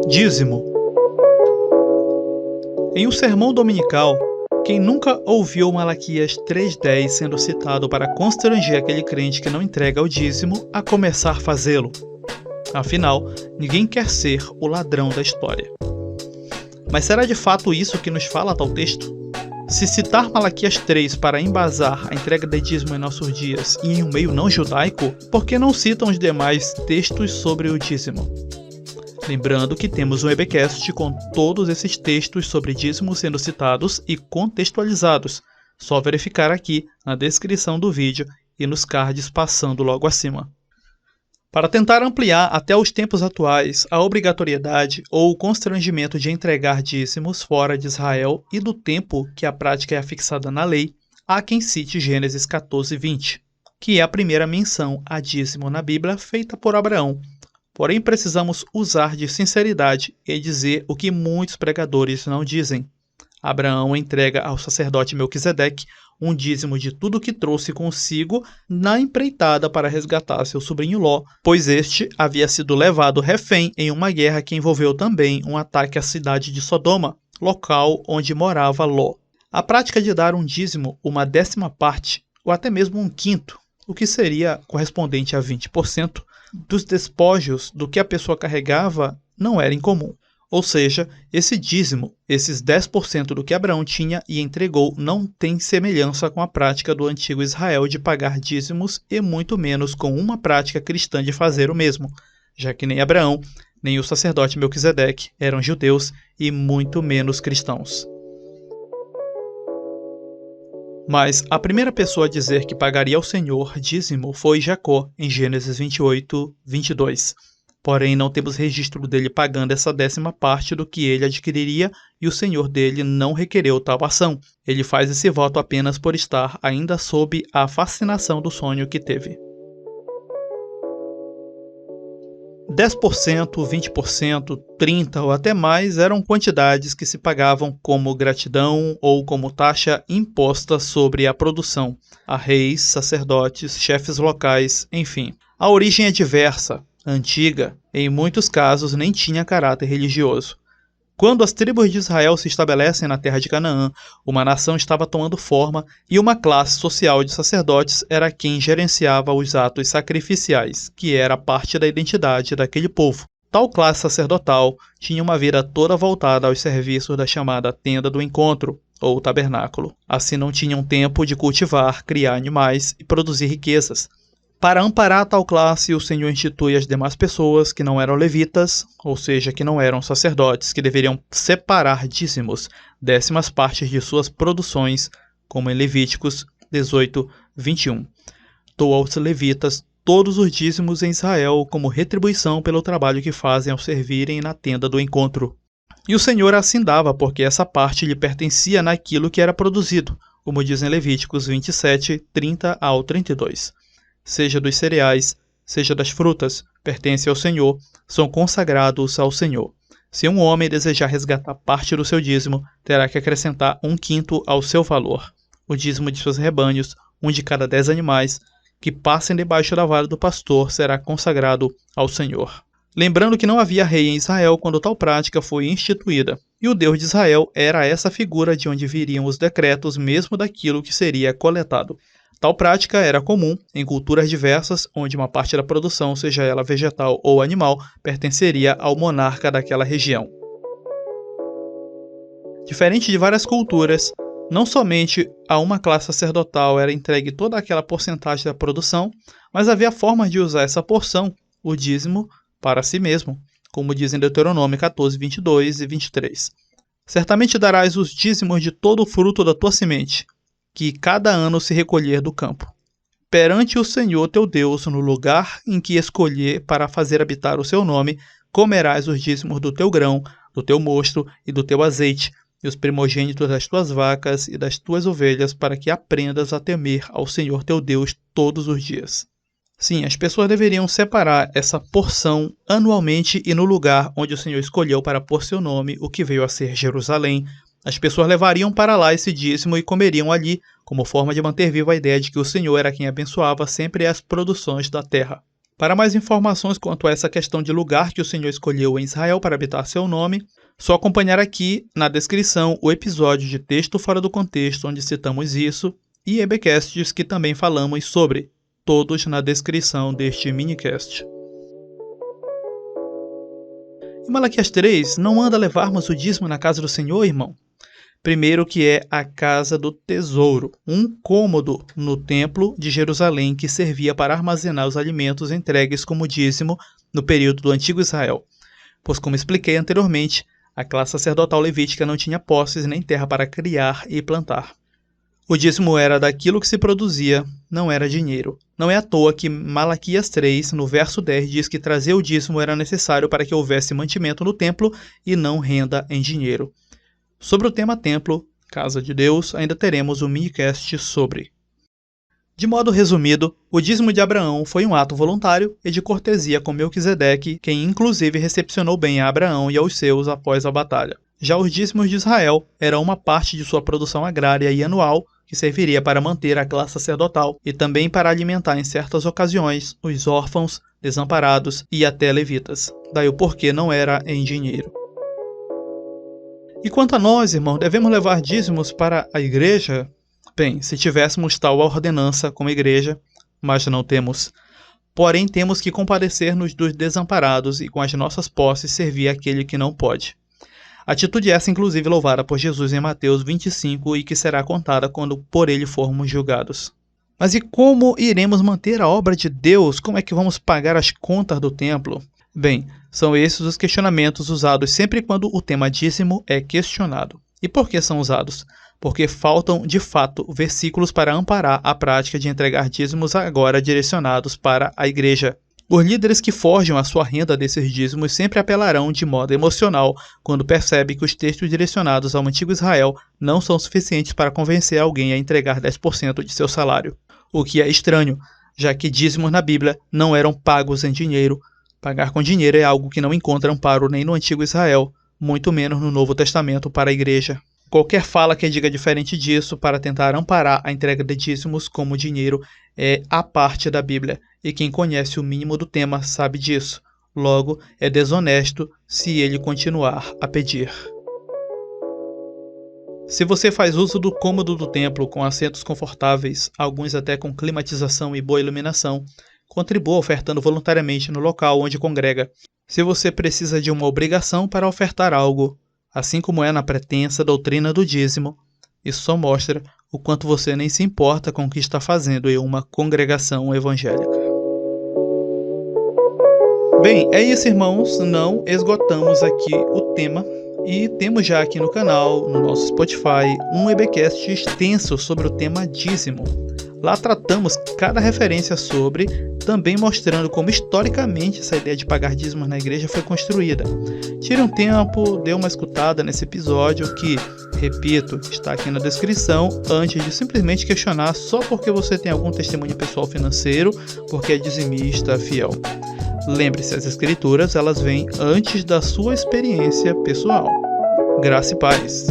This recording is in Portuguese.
Dízimo. Em um sermão dominical, quem nunca ouviu Malaquias 3,10 sendo citado para constranger aquele crente que não entrega o dízimo a começar a fazê-lo? Afinal, ninguém quer ser o ladrão da história. Mas será de fato isso que nos fala tal texto? Se citar Malaquias 3 para embasar a entrega de dízimo em nossos dias e em um meio não judaico, por que não citam os demais textos sobre o dízimo? Lembrando que temos um EBcast com todos esses textos sobre dízimo sendo citados e contextualizados. Só verificar aqui na descrição do vídeo e nos cards passando logo acima. Para tentar ampliar até os tempos atuais a obrigatoriedade ou o constrangimento de entregar dízimos fora de Israel e do tempo que a prática é afixada na lei, há quem cite Gênesis 14:20, que é a primeira menção a dízimo na Bíblia feita por Abraão. Porém, precisamos usar de sinceridade e dizer o que muitos pregadores não dizem. Abraão entrega ao sacerdote Melquisedeque um dízimo de tudo que trouxe consigo na empreitada para resgatar seu sobrinho Ló, pois este havia sido levado refém em uma guerra que envolveu também um ataque à cidade de Sodoma, local onde morava Ló. A prática de dar um dízimo, uma 10ª, ou até mesmo um quinto, o que seria correspondente a 20%, dos despojos do que a pessoa carregava não era incomum. Ou seja, esse dízimo, esses 10% do que Abraão tinha e entregou, não tem semelhança com a prática do antigo Israel de pagar dízimos e muito menos com uma prática cristã de fazer o mesmo, já que nem Abraão, nem o sacerdote Melquisedeque eram judeus e muito menos cristãos. Mas a primeira pessoa a dizer que pagaria ao Senhor dízimo foi Jacó, em Gênesis 28:22. Porém, não temos registro dele pagando essa 10ª do que ele adquiriria e o Senhor dele não requereu tal ação. Ele faz esse voto apenas por estar ainda sob a fascinação do sonho que teve. 10%, 20%, 30% ou até mais eram quantidades que se pagavam como gratidão ou como taxa imposta sobre a produção, a reis, sacerdotes, chefes locais, enfim. A origem é diversa, antiga, em muitos casos nem tinha caráter religioso. Quando as tribos de Israel se estabelecem na terra de Canaã, uma nação estava tomando forma e uma classe social de sacerdotes era quem gerenciava os atos sacrificiais, que era parte da identidade daquele povo. Tal classe sacerdotal tinha uma vida toda voltada aos serviços da chamada Tenda do Encontro, ou Tabernáculo. Assim não tinham tempo de cultivar, criar animais e produzir riquezas. Para amparar tal classe, o Senhor institui as demais pessoas que não eram levitas, ou seja, que não eram sacerdotes, que deveriam separar dízimos, 10ª de suas produções, como em Levíticos 18:21. Dou aos levitas todos os dízimos em Israel como retribuição pelo trabalho que fazem ao servirem na tenda do encontro. E o Senhor assim dava, porque essa parte lhe pertencia naquilo que era produzido, como diz em Levíticos 27:30-32. Seja dos cereais, seja das frutas, pertence ao Senhor, são consagrados ao Senhor. Se um homem desejar resgatar parte do seu dízimo, terá que acrescentar 1/5 ao seu valor. O dízimo de seus rebanhos, um de cada 10 animais, que passem debaixo da vara do pastor, será consagrado ao Senhor. Lembrando que não havia rei em Israel quando tal prática foi instituída, e o Deus de Israel era essa figura de onde viriam os decretos mesmo daquilo que seria coletado. Tal prática era comum em culturas diversas, onde uma parte da produção, seja ela vegetal ou animal, pertenceria ao monarca daquela região. Diferente de várias culturas, não somente a uma classe sacerdotal era entregue toda aquela porcentagem da produção, mas havia formas de usar essa porção, o dízimo, para si mesmo, como diz em Deuteronômio 14:22 e 23. Certamente darás os dízimos de todo o fruto da tua semente, que cada ano se recolher do campo. Perante o Senhor teu Deus, no lugar em que escolher para fazer habitar o seu nome, comerás os dízimos do teu grão, do teu mosto e do teu azeite, e os primogênitos das tuas vacas e das tuas ovelhas, para que aprendas a temer ao Senhor teu Deus todos os dias. Sim, as pessoas deveriam separar essa porção anualmente e no lugar onde o Senhor escolheu para pôr seu nome, o que veio a ser Jerusalém. As pessoas levariam para lá esse dízimo e comeriam ali, como forma de manter viva a ideia de que o Senhor era quem abençoava sempre as produções da terra. Para mais informações quanto a essa questão de lugar que o Senhor escolheu em Israel para habitar seu nome, só acompanhar aqui na descrição o episódio de Texto Fora do Contexto, onde citamos isso, e EBcasts que também falamos sobre, todos na descrição deste minicast. Em Malaquias 3, não manda levarmos o dízimo na casa do Senhor, irmão? Primeiro que é a casa do tesouro, um cômodo no templo de Jerusalém que servia para armazenar os alimentos entregues como dízimo no período do antigo Israel. Pois, como expliquei anteriormente, a classe sacerdotal levítica não tinha posses nem terra para criar e plantar. O dízimo era daquilo que se produzia, não era dinheiro. Não é à toa que Malaquias 3, no verso 10, diz que trazer o dízimo era necessário para que houvesse mantimento no templo e não renda em dinheiro. Sobre o tema templo, casa de Deus, ainda teremos um minicast sobre. De modo resumido, o dízimo de Abraão foi um ato voluntário e de cortesia com Melquisedeque, quem inclusive recepcionou bem a Abraão e aos seus após a batalha. Já os dízimos de Israel eram uma parte de sua produção agrária e anual, que serviria para manter a classe sacerdotal e também para alimentar em certas ocasiões os órfãos, desamparados e até levitas. Daí o porquê não era em dinheiro. E quanto a nós, irmãos, devemos levar dízimos para a igreja? Bem, se tivéssemos tal ordenança como igreja, mas não temos. Porém, temos que compadecer-nos dos desamparados e com as nossas posses servir aquele que não pode. Atitude essa, inclusive, louvada por Jesus em Mateus 25 e que será contada quando por ele formos julgados. Mas e como iremos manter a obra de Deus? Como é que vamos pagar as contas do templo? Bem, são esses os questionamentos usados sempre quando o tema dízimo é questionado. E por que são usados? Porque faltam, de fato, versículos para amparar a prática de entregar dízimos agora direcionados para a igreja. Os líderes que forjam a sua renda desses dízimos sempre apelarão de modo emocional quando percebem que os textos direcionados ao antigo Israel não são suficientes para convencer alguém a entregar 10% de seu salário. O que é estranho, já que dízimos na Bíblia não eram pagos em dinheiro. Pagar com dinheiro é algo que não encontra amparo nem no antigo Israel, muito menos no Novo Testamento para a igreja. Qualquer fala que diga diferente disso para tentar amparar a entrega de dízimos como dinheiro é a parte da Bíblia, e quem conhece o mínimo do tema sabe disso. Logo, é desonesto se ele continuar a pedir. Se você faz uso do cômodo do templo com assentos confortáveis, alguns até com climatização e boa iluminação, contribua ofertando voluntariamente no local onde congrega. Se você precisa de uma obrigação para ofertar algo, assim como é na pretensa doutrina do dízimo, isso só mostra o quanto você nem se importa com o que está fazendo em uma congregação evangélica. Bem, é isso, irmãos. Não esgotamos aqui o tema e temos já aqui no canal, no nosso Spotify, um EBcast extenso sobre o tema dízimo. Lá tratamos cada referência sobre, também mostrando como historicamente essa ideia de pagar dízimos na igreja foi construída. Tire um tempo, dê uma escutada nesse episódio que, repito, está aqui na descrição, antes de simplesmente questionar só porque você tem algum testemunho pessoal financeiro, porque é dizimista fiel. Lembre-se, as escrituras elas vêm antes da sua experiência pessoal. Graça e paz.